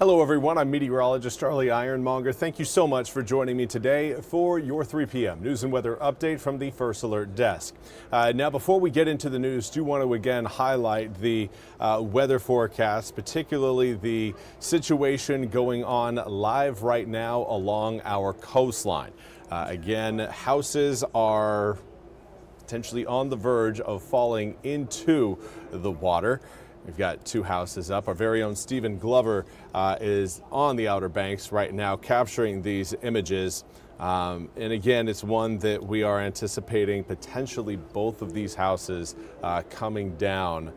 Hello everyone, I'm Meteorologist Charlie Ironmonger. Thank you so much for joining me today for your 3 p.m. news and weather update from the First Alert Desk. Now before we get into the news, do want to again highlight the weather forecast, particularly the situation going on live right now along our coastline. Again, houses are potentially on the verge of falling into the water. We've got two houses up. Our very own Stephen Glover is on the Outer Banks right now capturing these images. And again, it's one that we are anticipating potentially both of these houses coming down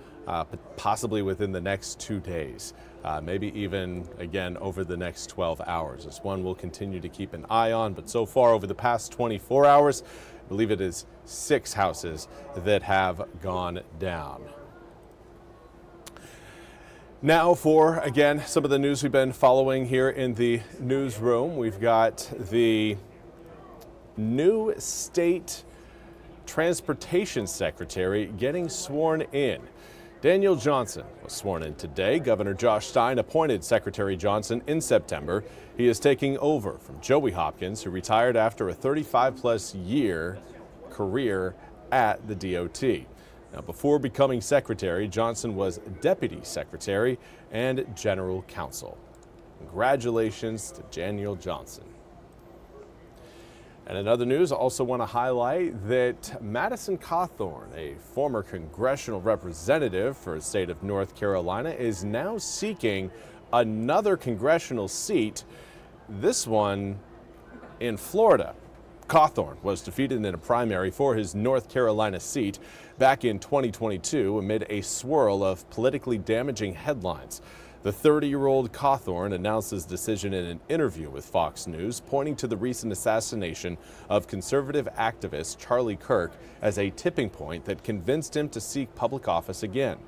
possibly within the next 2 days. Maybe even, again, over the next 12 hours. This one we'll continue to keep an eye on, but so far over the past 24 hours, I believe it is 6 houses that have gone down. Now for, again, some of the news we've been following here in the newsroom. We've got the new state transportation secretary getting sworn in. Daniel Johnson was sworn in today. Governor Josh Stein appointed Secretary Johnson in September. He is taking over from Joey Hopkins, who retired after a 35-plus year career at the DOT. Now, before becoming secretary, Johnson was deputy secretary and general counsel. Congratulations to Daniel Johnson. And in other news, I also want to highlight that Madison Cawthorn, a former congressional representative for the state of North Carolina, is now seeking another congressional seat, this one in Florida. Cawthorn was defeated in a primary for his North Carolina seat back in 2022 amid a swirl of politically damaging headlines. The 30-year-old Cawthorn announced his decision in an interview with Fox News, pointing to the recent assassination of conservative activist Charlie Kirk as a tipping point that convinced him to seek public office again.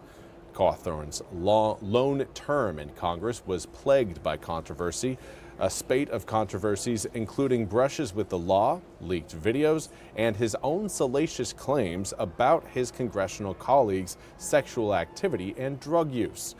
Cawthorn's lone term in Congress was plagued by controversy. A spate of controversies, including brushes with the law, leaked videos, and his own salacious claims about his congressional colleagues' sexual activity and drug use.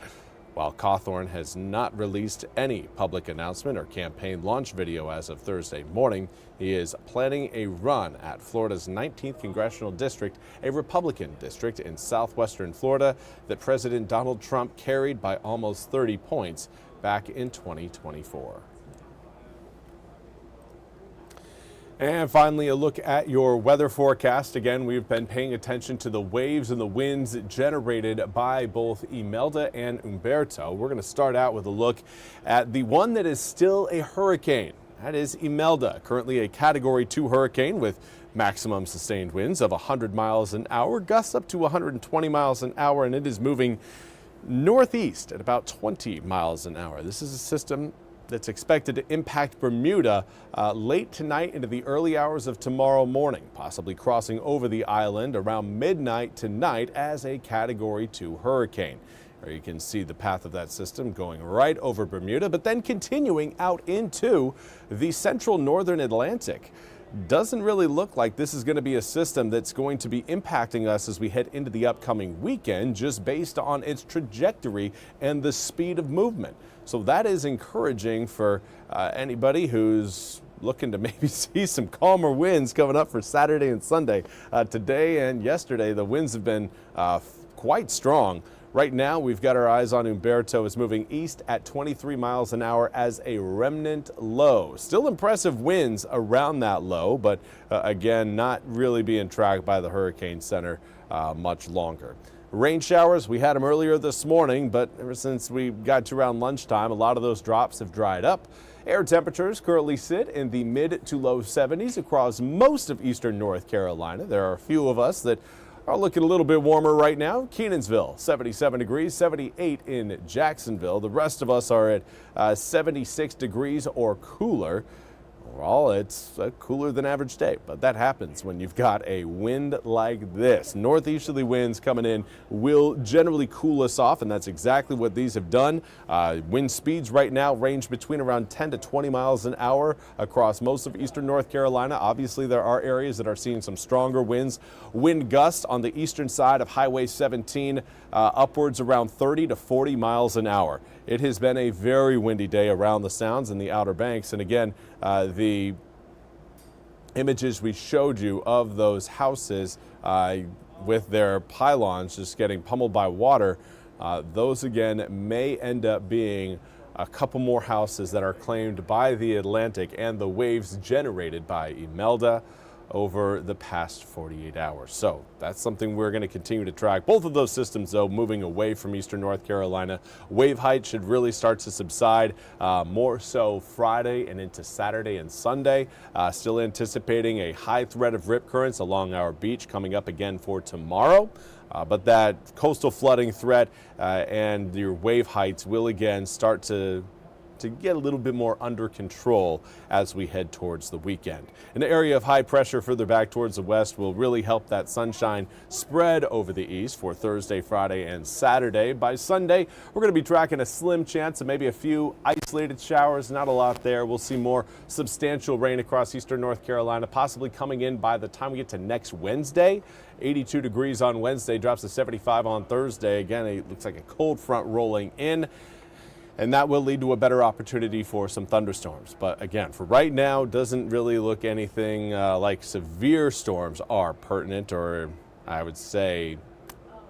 While Cawthorn has not released any public announcement or campaign launch video as of Thursday morning, he is planning a run at Florida's 19th Congressional District, a Republican district in southwestern Florida that President Donald Trump carried by almost 30 points back in 2024. And finally, a look at your weather forecast. Again, we've been paying attention to the waves and the winds generated by both Imelda and Umberto. We're going to start out with a look at the one that is still a hurricane. That is Imelda, currently a Category 2 hurricane with maximum sustained winds of 100 miles an hour, gusts up to 120 miles an hour, and it is moving northeast at about 20 miles an hour. This is a system that's expected to impact Bermuda late tonight into the early hours of tomorrow morning, possibly crossing over the island around midnight tonight as a Category 2 hurricane. There you can see the path of that system going right over Bermuda, but then continuing out into the central northern Atlantic. Doesn't really look like this is going to be a system that's going to be impacting us as we head into the upcoming weekend, just based on its trajectory and the speed of movement. So that is encouraging for anybody who's looking to maybe see some calmer winds coming up for Saturday and Sunday. Today and yesterday, the winds have been quite strong. Right now, we've got our eyes on Umberto. It's moving east at 23 miles an hour as a remnant low. Still impressive winds around that low, but again, not really being tracked by the Hurricane Center much longer. Rain showers, we had them earlier this morning, but ever since we got to around lunchtime, a lot of those drops have dried up. Air temperatures currently sit in the mid to low 70s across most of eastern North Carolina. There are a few of us that are looking a little bit warmer right now. Kenansville, 77 degrees, 78 in Jacksonville. The rest of us are at 76 degrees or cooler. Well, it's a cooler than average day, but that happens when you've got a wind like this. Northeasterly winds coming in will generally cool us off, and that's exactly what these have done. Wind speeds right now range between around 10 to 20 miles an hour across most of eastern North Carolina. Obviously, there are areas that are seeing some stronger winds. Wind gusts on the eastern side of Highway 17 upwards around 30 to 40 miles an hour. It has been a very windy day around the Sounds and the Outer Banks, and again, the images we showed you of those houses with their pylons just getting pummeled by water, those again may end up being a couple more houses that are claimed by the Atlantic and the waves generated by Imelda over the past 48 hours. So that's something we're going to continue to track. Both of those systems, though, moving away from eastern North Carolina. Wave height should really start to subside more so Friday and into Saturday and Sunday. Still anticipating a high threat of rip currents along our beach coming up again for tomorrow. But that coastal flooding threat and your wave heights will again start to get a little bit more under control as we head towards the weekend. An area of high pressure further back towards the west will really help that sunshine spread over the east for Thursday, Friday, and Saturday. By Sunday, we're going to be tracking a slim chance of maybe a few isolated showers, not a lot there. We'll see more substantial rain across eastern North Carolina, possibly coming in by the time we get to next Wednesday. 82 degrees on Wednesday, drops to 75 on Thursday. Again, it looks like a cold front rolling in, and that will lead to a better opportunity for some thunderstorms. But again, for right now, doesn't really look anything like severe storms are pertinent, or I would say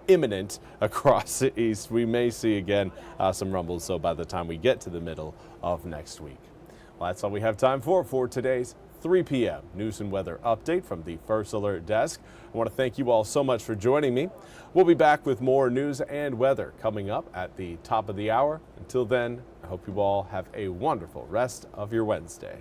imminent across the east. We may see again some rumbles, so by the time we get to the middle of next week. Well, that's all we have time for today's 3 p.m. news and weather update from the First Alert Desk. I want to thank you all so much for joining me. We'll be back with more news and weather coming up at the top of the hour. Until then, I hope you all have a wonderful rest of your Wednesday.